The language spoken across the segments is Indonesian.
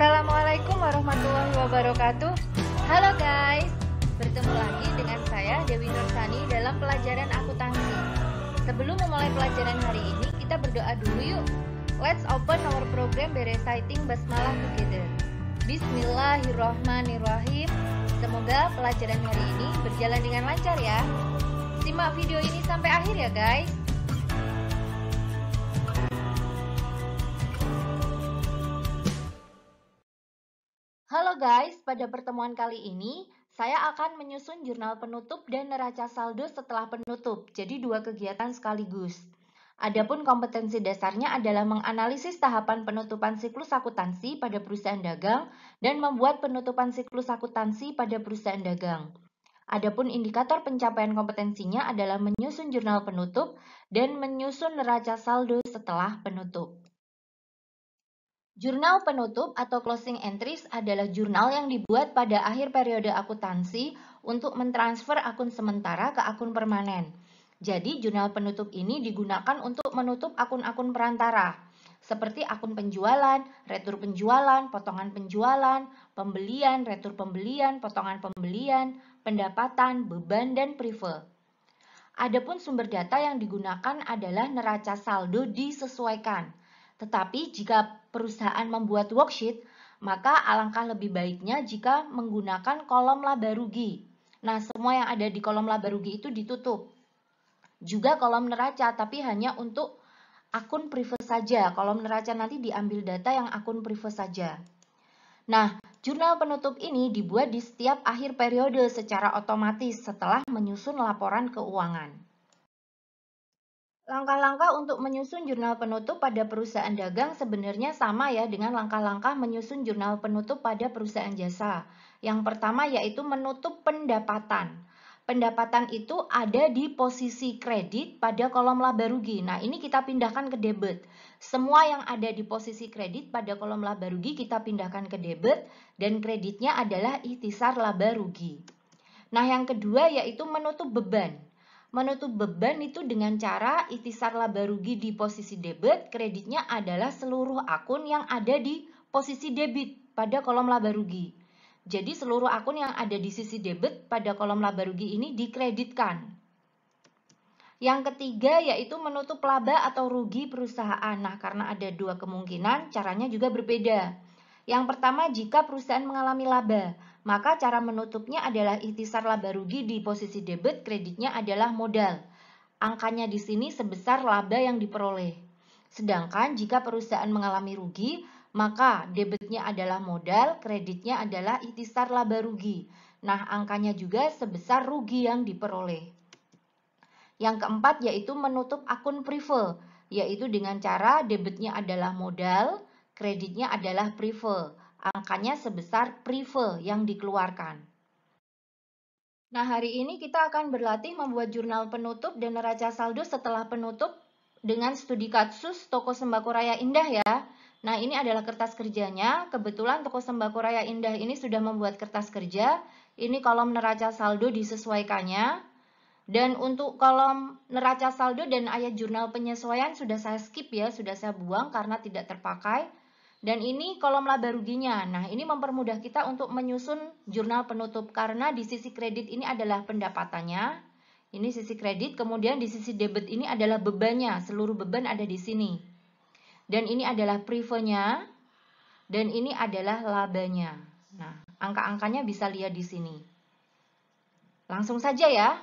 Assalamualaikum warahmatullahi wabarakatuh. Halo guys, bertemu lagi dengan saya Dewi Nursani dalam pelajaran akuntansi. Sebelum memulai pelajaran hari ini, kita berdoa dulu yuk. Let's open our program by reciting basmalah together. Bismillahirrahmanirrahim. Semoga pelajaran hari ini berjalan dengan lancar ya. Simak video ini sampai akhir ya guys. Halo guys, pada pertemuan kali ini saya akan menyusun jurnal penutup dan neraca saldo setelah penutup, jadi dua kegiatan sekaligus. Adapun kompetensi dasarnya adalah menganalisis tahapan penutupan siklus akuntansi pada perusahaan dagang dan membuat penutupan siklus akuntansi pada perusahaan dagang. Adapun indikator pencapaian kompetensinya adalah menyusun jurnal penutup dan menyusun neraca saldo setelah penutup. Jurnal penutup atau closing entries adalah jurnal yang dibuat pada akhir periode akuntansi untuk mentransfer akun sementara ke akun permanen. Jadi, jurnal penutup ini digunakan untuk menutup akun-akun perantara, seperti akun penjualan, retur penjualan, potongan penjualan, pembelian, retur pembelian, potongan pembelian, pendapatan, beban, dan prive. Adapun sumber data yang digunakan adalah neraca saldo disesuaikan. Tetapi jika perusahaan membuat worksheet, maka alangkah lebih baiknya jika menggunakan kolom laba rugi. Nah, semua yang ada di kolom laba rugi itu ditutup. Juga kolom neraca, tapi hanya untuk akun prive saja. Kolom neraca nanti diambil data yang akun prive saja. Nah, jurnal penutup ini dibuat di setiap akhir periode secara otomatis setelah menyusun laporan keuangan. Langkah-langkah untuk menyusun jurnal penutup pada perusahaan dagang sebenarnya sama ya dengan langkah-langkah menyusun jurnal penutup pada perusahaan jasa. Yang pertama yaitu menutup pendapatan. Pendapatan itu ada di posisi kredit pada kolom laba rugi. Nah, ini kita pindahkan ke debit. Semua yang ada di posisi kredit pada kolom laba rugi kita pindahkan ke debit dan kreditnya adalah ikhtisar laba rugi. Nah, yang kedua yaitu menutup beban. Menutup beban itu dengan cara ikhtisar laba rugi di posisi debit, kreditnya adalah seluruh akun yang ada di posisi debit pada kolom laba rugi. Jadi seluruh akun yang ada di sisi debit pada kolom laba rugi ini dikreditkan. Yang ketiga yaitu menutup laba atau rugi perusahaan. Nah, karena ada dua kemungkinan, caranya juga berbeda. Yang pertama, jika perusahaan mengalami laba, maka cara menutupnya adalah ikhtisar laba rugi di posisi debit, kreditnya adalah modal. Angkanya di sini sebesar laba yang diperoleh. Sedangkan jika perusahaan mengalami rugi, maka debitnya adalah modal, kreditnya adalah ikhtisar laba rugi. Nah, angkanya juga sebesar rugi yang diperoleh. Yang keempat yaitu menutup akun prive, yaitu dengan cara debitnya adalah modal, kreditnya adalah prive. Angkanya sebesar prive yang dikeluarkan. Nah, hari ini kita akan berlatih membuat jurnal penutup dan neraca saldo setelah penutup dengan studi kasus Toko Sembako Raya Indah ya. Nah, ini adalah kertas kerjanya. Kebetulan Toko Sembako Raya Indah ini sudah membuat kertas kerja. Ini kolom neraca saldo disesuaikannya. Dan untuk kolom neraca saldo dan ayat jurnal penyesuaian sudah saya skip ya, sudah saya buang karena tidak terpakai. Dan ini kolom laba ruginya. Nah, ini mempermudah kita untuk menyusun jurnal penutup karena di sisi kredit ini adalah pendapatannya. Ini sisi kredit, kemudian di sisi debit ini adalah bebannya. Seluruh beban ada di sini. Dan ini adalah prive-nya. Dan ini adalah labanya. Nah, angka-angkanya bisa lihat di sini. Langsung saja ya.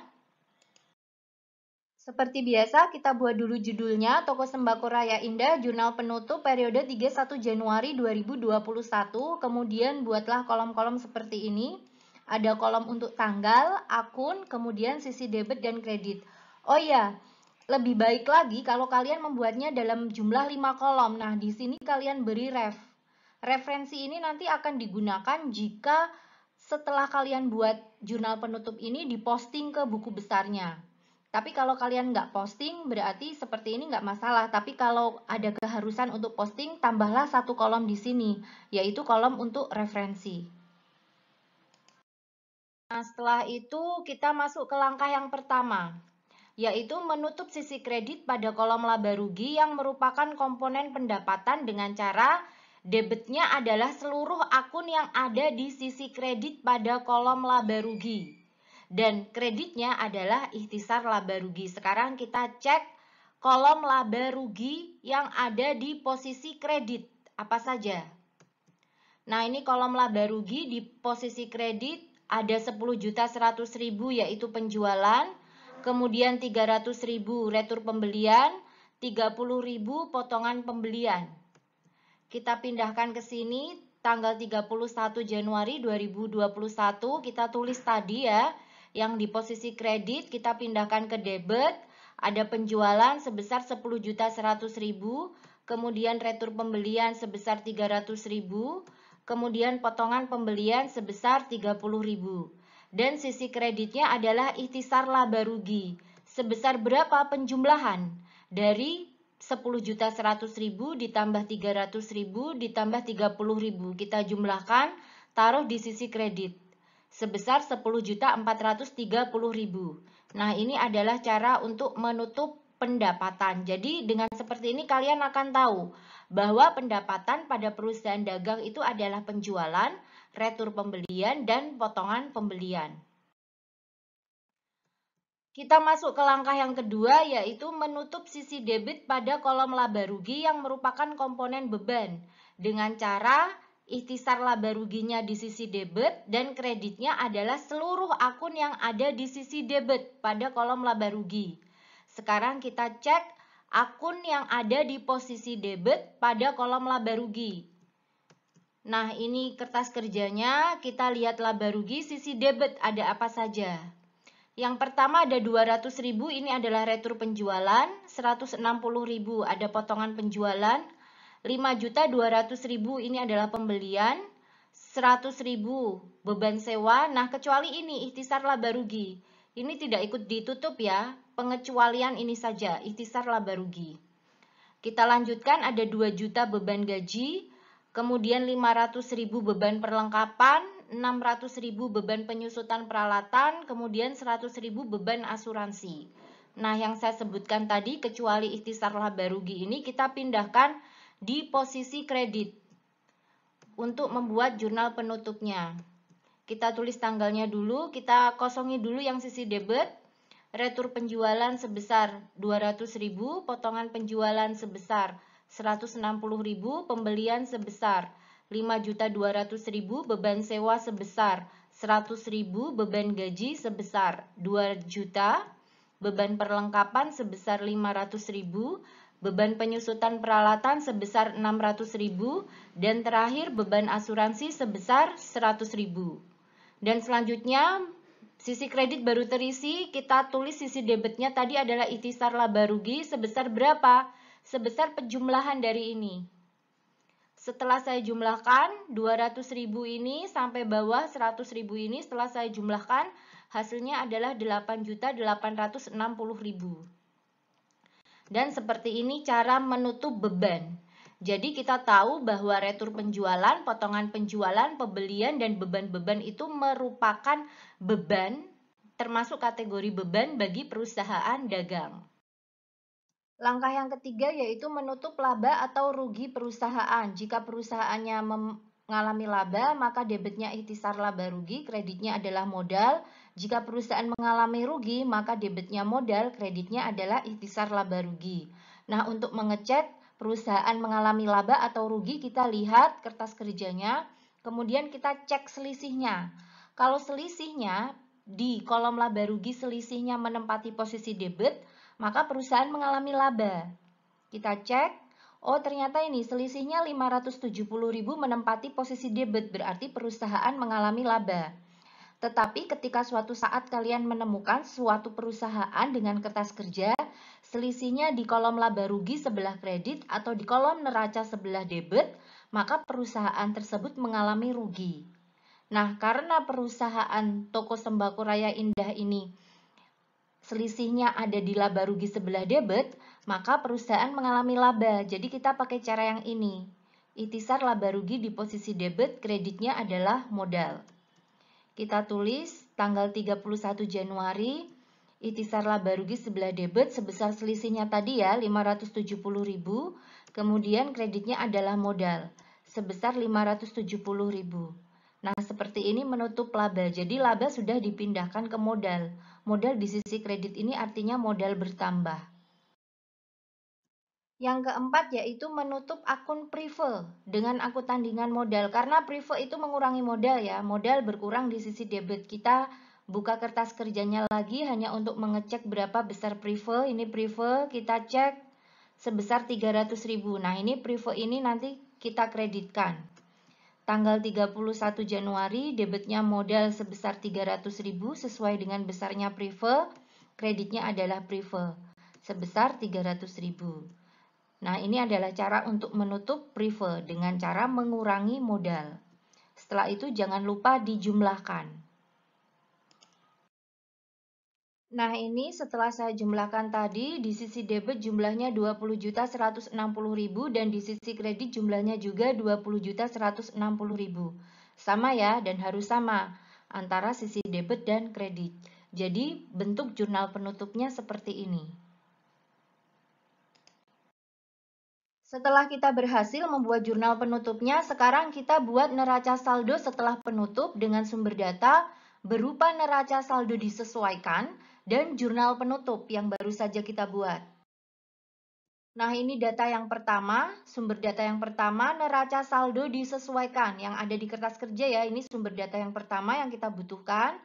Seperti biasa, kita buat dulu judulnya, Toko Sembako Raya Indah, jurnal penutup periode 31 Januari 2021. Kemudian buatlah kolom-kolom seperti ini. Ada kolom untuk tanggal, akun, kemudian sisi debit dan kredit. Oh iya, lebih baik lagi kalau kalian membuatnya dalam jumlah 5 kolom. Nah, di sini kalian beri ref. Referensi ini nanti akan digunakan jika setelah kalian buat jurnal penutup ini diposting ke buku besarnya. Tapi kalau kalian nggak posting, berarti seperti ini nggak masalah. Tapi kalau ada keharusan untuk posting, tambahlah satu kolom di sini, yaitu kolom untuk referensi. Nah, setelah itu kita masuk ke langkah yang pertama, yaitu menutup sisi kredit pada kolom laba rugi yang merupakan komponen pendapatan dengan cara Debitnya adalah seluruh akun yang ada di sisi kredit pada kolom laba rugi. Dan kreditnya adalah ikhtisar laba rugi. Sekarang kita cek kolom laba rugi yang ada di posisi kredit. Apa saja? Nah, ini kolom laba rugi di posisi kredit ada 10.100.000 yaitu penjualan. Kemudian 300.000 retur pembelian. 30.000 potongan pembelian. Kita pindahkan ke sini tanggal 31 Januari 2021, kita tulis tadi ya, yang di posisi kredit kita pindahkan ke debit, ada penjualan sebesar 10.100.000, kemudian retur pembelian sebesar 300.000, kemudian potongan pembelian sebesar 30.000. Dan sisi kreditnya adalah ikhtisar laba rugi. Sebesar berapa penjumlahan? Dari 10.100.000 ditambah 300.000 ditambah 30.000. Kita jumlahkan, taruh di sisi kredit. Sebesar 10.430.000. Nah, ini adalah cara untuk menutup pendapatan. Jadi, dengan seperti ini kalian akan tahu bahwa pendapatan pada perusahaan dagang itu adalah penjualan, retur pembelian, dan potongan pembelian. Kita masuk ke langkah yang kedua, yaitu menutup sisi debit pada kolom laba rugi yang merupakan komponen beban dengan cara ikhtisar laba ruginya di sisi debit dan kreditnya adalah seluruh akun yang ada di sisi debit pada kolom laba rugi. Sekarang kita cek akun yang ada di posisi debit pada kolom laba rugi. Nah, ini kertas kerjanya, kita lihat laba rugi sisi debit ada apa saja. Yang pertama ada 200.000, ini adalah retur penjualan, 160.000 ada potongan penjualan, 5.200.000 ini adalah pembelian, 100.000 beban sewa. Nah, kecuali ini ikhtisar laba rugi. Ini tidak ikut ditutup ya, pengecualian ini saja, ikhtisar laba rugi. Kita lanjutkan, ada 2 juta beban gaji, kemudian 500.000 beban perlengkapan, 600.000 beban penyusutan peralatan, kemudian 100.000 beban asuransi. Nah, yang saya sebutkan tadi, kecuali ikhtisar laba rugi ini, kita pindahkan di posisi kredit untuk membuat jurnal penutupnya. Kita tulis tanggalnya dulu, kita kosongi dulu yang sisi debit. Retur penjualan sebesar 200.000, potongan penjualan sebesar 160.000, pembelian sebesar 5.200.000, beban sewa sebesar 100.000, beban gaji sebesar 2 juta, beban perlengkapan sebesar 500.000, beban penyusutan peralatan sebesar 600.000, dan terakhir beban asuransi sebesar 100.000. Dan selanjutnya sisi kredit baru terisi, kita tulis sisi debitnya tadi adalah ikhtisar laba rugi sebesar berapa? Sebesar penjumlahan dari ini. Setelah saya jumlahkan 200.000 ini sampai bawah 100.000 ini, setelah saya jumlahkan hasilnya adalah 8.860.000. Dan seperti ini cara menutup beban. Jadi kita tahu bahwa retur penjualan, potongan penjualan, pembelian, dan beban-beban itu merupakan beban, termasuk kategori beban bagi perusahaan dagang. Langkah yang ketiga yaitu menutup laba atau rugi perusahaan. Jika perusahaannya mengalami laba, maka debitnya ikhtisar laba rugi, kreditnya adalah modal. Jika perusahaan mengalami rugi, maka debitnya modal, kreditnya adalah ikhtisar laba rugi. Nah, untuk mengecek perusahaan mengalami laba atau rugi, kita lihat kertas kerjanya, kemudian kita cek selisihnya. Kalau selisihnya di kolom laba rugi, selisihnya menempati posisi debit, maka perusahaan mengalami laba. Kita cek, oh ternyata ini selisihnya 570.000 menempati posisi debit, berarti perusahaan mengalami laba. Tetapi ketika suatu saat kalian menemukan suatu perusahaan dengan kertas kerja, selisihnya di kolom laba rugi sebelah kredit atau di kolom neraca sebelah debit, maka perusahaan tersebut mengalami rugi. Nah, karena perusahaan toko sembako Raya Indah ini selisihnya ada di laba rugi sebelah debit, maka perusahaan mengalami laba. Jadi kita pakai cara yang ini. Ikhtisar laba rugi di posisi debit, kreditnya adalah modal. Kita tulis tanggal 31 Januari, ikhtisar laba rugi sebelah debit sebesar selisihnya tadi ya, 570.000, kemudian kreditnya adalah modal. sebesar 570.000. Nah, seperti ini menutup laba. Jadi laba sudah dipindahkan ke modal. Modal di sisi kredit ini artinya modal bertambah. Yang keempat yaitu menutup akun prive dengan akun tandingan modal. Karena prive itu mengurangi modal ya. Modal berkurang di sisi debit. Kita buka kertas kerjanya lagi hanya untuk mengecek berapa besar prive. Ini prive kita cek sebesar 300.000. Nah, ini prive ini nanti kita kreditkan. Tanggal 31 Januari debitnya modal sebesar 300.000 sesuai dengan besarnya prive. Kreditnya adalah prive sebesar 300.000. Nah, ini adalah cara untuk menutup prive dengan cara mengurangi modal. Setelah itu jangan lupa dijumlahkan. Nah, ini setelah saya jumlahkan tadi, di sisi debit jumlahnya 20.160.000 dan di sisi kredit jumlahnya juga 20.160.000. Sama ya, dan harus sama antara sisi debit dan kredit. Jadi, bentuk jurnal penutupnya seperti ini. Setelah kita berhasil membuat jurnal penutupnya, sekarang kita buat neraca saldo setelah penutup dengan sumber data berupa neraca saldo disesuaikan dan jurnal penutup yang baru saja kita buat. Nah, ini data yang pertama, sumber data yang pertama, neraca saldo disesuaikan yang ada di kertas kerja ya. Ini sumber data yang pertama yang kita butuhkan.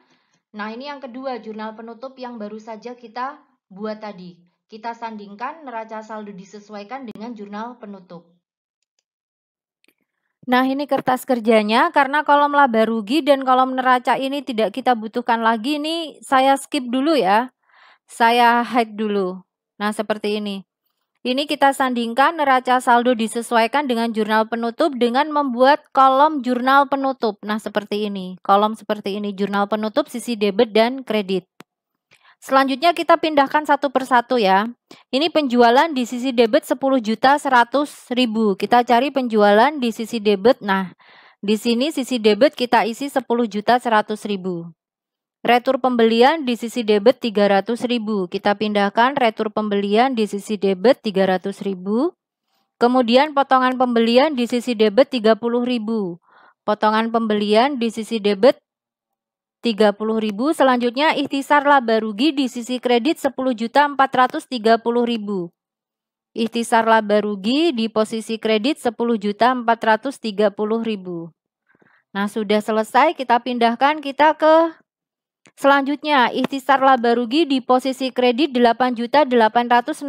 Nah, ini yang kedua, jurnal penutup yang baru saja kita buat tadi. Kita sandingkan neraca saldo disesuaikan dengan jurnal penutup. Nah, ini kertas kerjanya, karena kolom laba rugi dan kolom neraca ini tidak kita butuhkan lagi, ini saya skip dulu ya. Saya hide dulu. Nah, seperti ini. Ini kita sandingkan neraca saldo disesuaikan dengan jurnal penutup dengan membuat kolom jurnal penutup. Nah, seperti ini. Kolom seperti ini, jurnal penutup sisi debit dan kredit. Selanjutnya kita pindahkan satu persatu ya. Ini penjualan di sisi debit 10.100.000. Kita cari penjualan di sisi debit. Nah, di sini sisi debit kita isi 10.100.000. Retur pembelian di sisi debit 300.000. Kita pindahkan retur pembelian di sisi debit 300.000. Kemudian potongan pembelian di sisi debit 30.000. Potongan pembelian di sisi debit 30.000. Selanjutnya ikhtisar laba rugi di sisi kredit 10.430.000. Ikhtisar laba rugi di posisi kredit 10.430.000. Nah, sudah selesai, kita pindahkan kita ke selanjutnya. Ikhtisar laba rugi di posisi kredit 8.860.000.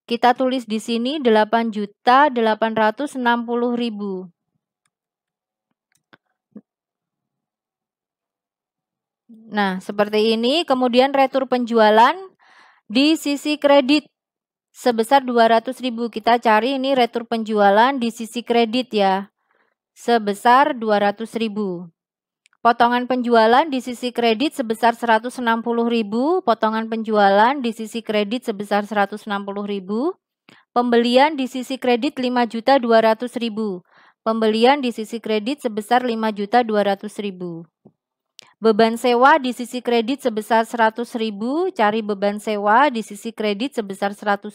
Kita tulis di sini 8.860.000. Nah, seperti ini. Kemudian retur penjualan di sisi kredit sebesar 200.000. Kita cari ini retur penjualan di sisi kredit ya. Sebesar 200.000. Potongan penjualan di sisi kredit sebesar 160.000. Potongan penjualan di sisi kredit sebesar 160.000. Pembelian di sisi kredit 5.200.000. Pembelian di sisi kredit sebesar 5.200.000. Beban sewa di sisi kredit sebesar 100.000. Cari beban sewa di sisi kredit sebesar 100.000.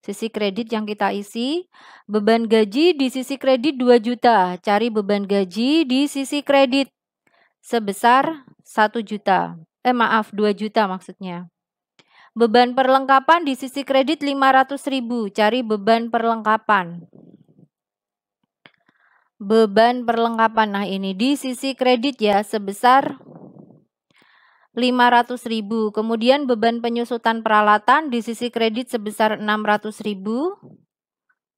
Sisi kredit yang kita isi. Beban gaji di sisi kredit 2 juta. Cari beban gaji di sisi kredit sebesar 1 juta. 2 juta maksudnya. Beban perlengkapan di sisi kredit 500.000. Cari beban perlengkapan. Beban perlengkapan, nah ini di sisi kredit ya sebesar 500.000. Kemudian beban penyusutan peralatan di sisi kredit sebesar 600.000.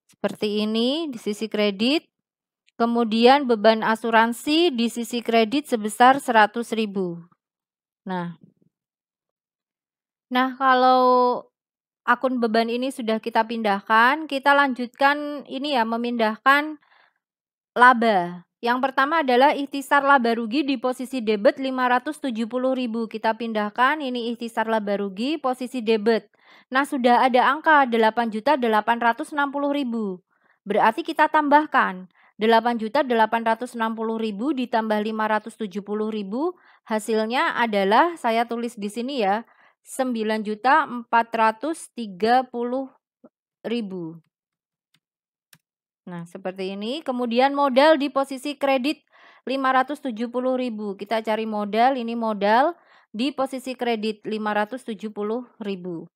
Seperti ini di sisi kredit. Kemudian beban asuransi di sisi kredit sebesar 100.000. Nah, kalau akun beban ini sudah kita pindahkan, kita lanjutkan ini ya, memindahkan laba. Yang pertama adalah ikhtisar laba rugi di posisi debit 570.000. Kita pindahkan ini ikhtisar laba rugi posisi debit. Nah, sudah ada angka 8.860.000. Berarti kita tambahkan 8.860.000 ditambah 570.000. Hasilnya adalah saya tulis di sini ya, 9.430.000. Nah, seperti ini. Kemudian modal di posisi kredit 570.000. Kita cari modal, ini modal di posisi kredit 570.000.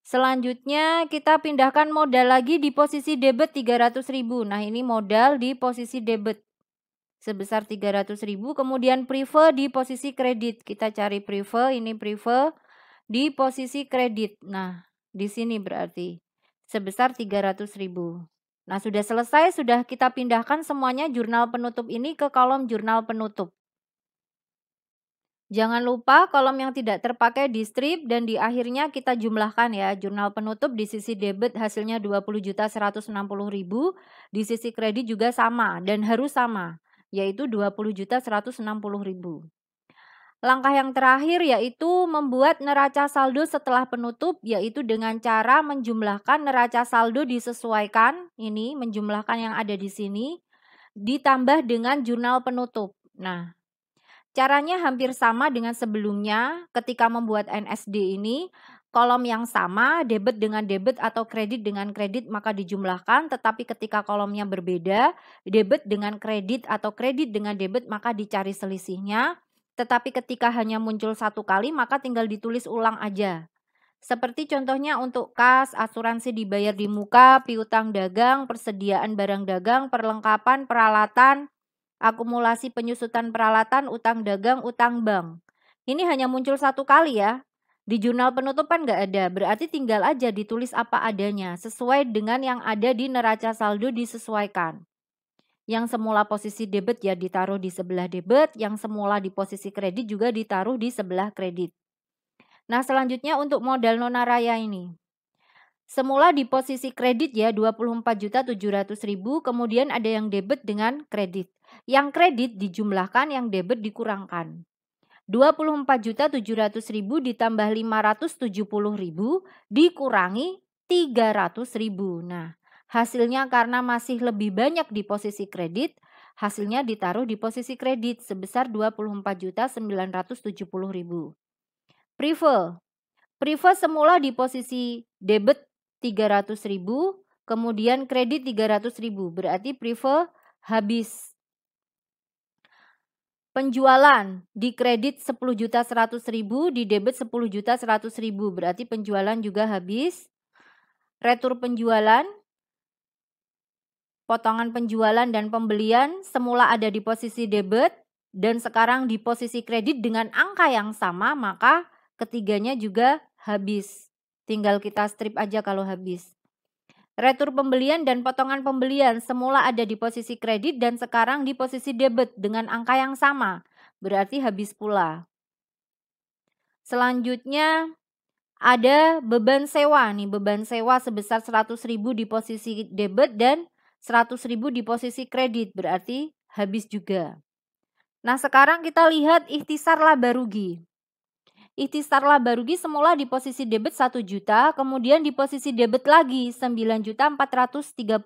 Selanjutnya kita pindahkan modal lagi di posisi debit 300.000. Nah, ini modal di posisi debit sebesar 300.000. Kemudian prefer di posisi kredit. Kita cari prefer, ini prefer di posisi kredit. Nah, di sini berarti sebesar 300.000. Nah, sudah selesai, sudah kita pindahkan semuanya jurnal penutup ini ke kolom jurnal penutup. Jangan lupa kolom yang tidak terpakai di strip dan di akhirnya kita jumlahkan ya. Jurnal penutup di sisi debit hasilnya 20.160.000, di sisi kredit juga sama dan harus sama, yaitu 20.160.000. Langkah yang terakhir yaitu membuat neraca saldo setelah penutup, yaitu dengan cara menjumlahkan neraca saldo disesuaikan, ini menjumlahkan yang ada di sini, ditambah dengan jurnal penutup. Nah, caranya hampir sama dengan sebelumnya. Ketika membuat NSD ini, kolom yang sama, debit dengan debit atau kredit dengan kredit maka dijumlahkan, tetapi ketika kolomnya berbeda, debit dengan kredit atau kredit dengan debit maka dicari selisihnya. Tetapi ketika hanya muncul satu kali maka tinggal ditulis ulang aja. Seperti contohnya untuk kas, asuransi dibayar di muka, piutang dagang, persediaan barang dagang, perlengkapan, peralatan, akumulasi penyusutan peralatan, utang dagang, utang bank. Ini hanya muncul satu kali ya. Di jurnal penutupan nggak ada, berarti tinggal aja ditulis apa adanya, sesuai dengan yang ada di neraca saldo disesuaikan. Yang semula posisi debit ya ditaruh di sebelah debit, yang semula di posisi kredit juga ditaruh di sebelah kredit. Nah, selanjutnya untuk modal nonaraya ini. Semula di posisi kredit ya 24.700.000, kemudian ada yang debit dengan kredit. Yang kredit dijumlahkan, yang debit dikurangkan. 24.700.000 ditambah 570.000 dikurangi 300.000. Nah, hasilnya karena masih lebih banyak di posisi kredit, hasilnya ditaruh di posisi kredit sebesar 24.970.000. Prefer semula di posisi debit 300.000, kemudian kredit 300.000, berarti prefer habis. Penjualan di kredit 10.100.000, di debit 10.100.000, berarti penjualan juga habis. Retur penjualan, potongan penjualan dan pembelian semula ada di posisi debit dan sekarang di posisi kredit dengan angka yang sama, maka ketiganya juga habis. Tinggal kita strip aja kalau habis. Retur pembelian dan potongan pembelian semula ada di posisi kredit dan sekarang di posisi debit dengan angka yang sama, berarti habis pula. Selanjutnya ada beban sewa nih, beban sewa sebesar 100.000 di posisi debit dan 100.000 di posisi kredit, berarti habis juga. Nah, sekarang kita lihat ikhtisar laba rugi. Ikhtisar laba rugi semula di posisi debit 1 juta, kemudian di posisi debit lagi 9.430.000.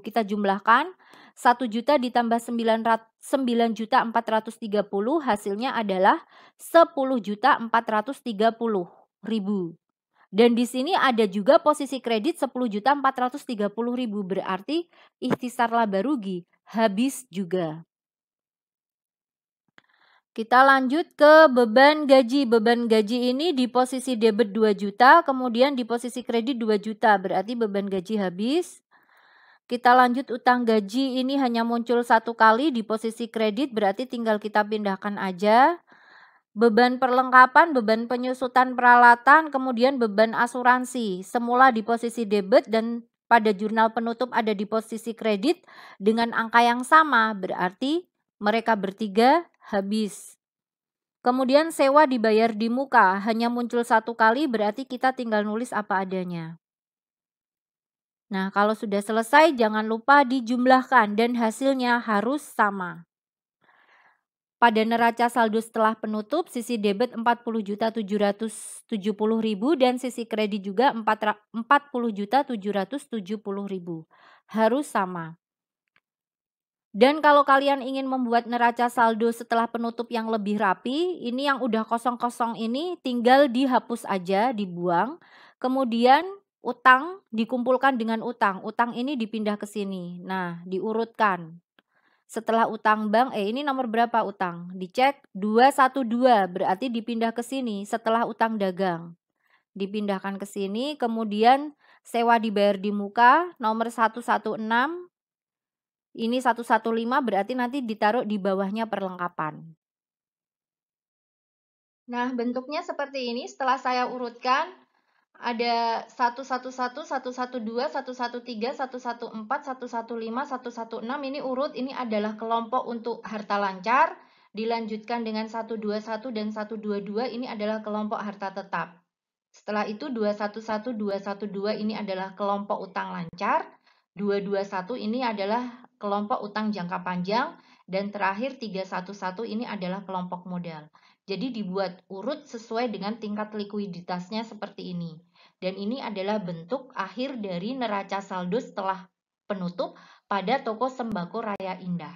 Kita jumlahkan 1 juta ditambah 9.430 hasilnya adalah 10.430.000. Dan di sini ada juga posisi kredit 10.430.000, berarti ikhtisar laba rugi habis juga. Kita lanjut ke beban gaji. Beban gaji ini di posisi debit 2 juta, kemudian di posisi kredit 2 juta, berarti beban gaji habis. Kita lanjut utang gaji, ini hanya muncul satu kali di posisi kredit, berarti tinggal kita pindahkan aja. Beban perlengkapan, beban penyusutan peralatan, kemudian beban asuransi. Semula di posisi debit dan pada jurnal penutup ada di posisi kredit dengan angka yang sama, berarti mereka bertiga habis. Kemudian sewa dibayar di muka, hanya muncul satu kali, berarti kita tinggal nulis apa adanya. Nah, kalau sudah selesai jangan lupa dijumlahkan dan hasilnya harus sama. Pada neraca saldo setelah penutup, sisi debit 40.770.000 dan sisi kredit juga 40.770.000. Harus sama. Dan kalau kalian ingin membuat neraca saldo setelah penutup yang lebih rapi, ini yang udah kosong-kosong ini tinggal dihapus aja, dibuang. Kemudian utang dikumpulkan dengan utang. Utang ini dipindah ke sini. Nah, diurutkan. Setelah utang bank, ini nomor berapa utang? Dicek 212, berarti dipindah ke sini setelah utang dagang. Dipindahkan ke sini, kemudian sewa dibayar di muka, nomor 116, ini 115 berarti nanti ditaruh di bawahnya perlengkapan. Nah, bentuknya seperti ini setelah saya urutkan. Ada 111, 112, 113, 114, 115, 116 ini urut, ini adalah kelompok untuk harta lancar. Dilanjutkan dengan 121 dan 122 ini adalah kelompok harta tetap. Setelah itu 211, 212 ini adalah kelompok utang lancar. 221 ini adalah kelompok utang jangka panjang. Dan terakhir 311 ini adalah kelompok modal. Jadi dibuat urut sesuai dengan tingkat likuiditasnya seperti ini. Dan ini adalah bentuk akhir dari neraca saldo setelah penutup pada toko sembako Raya Indah.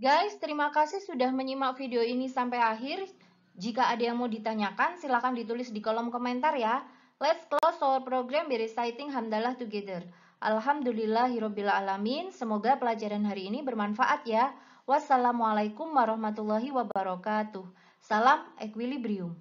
Guys, terima kasih sudah menyimak video ini sampai akhir. Jika ada yang mau ditanyakan, silakan ditulis di kolom komentar ya. Let's close our program by reciting Hamdalah together. Alhamdulillahirobbilalamin. Semoga pelajaran hari ini bermanfaat ya. Wassalamualaikum warahmatullahi wabarakatuh. Salam equilibrium.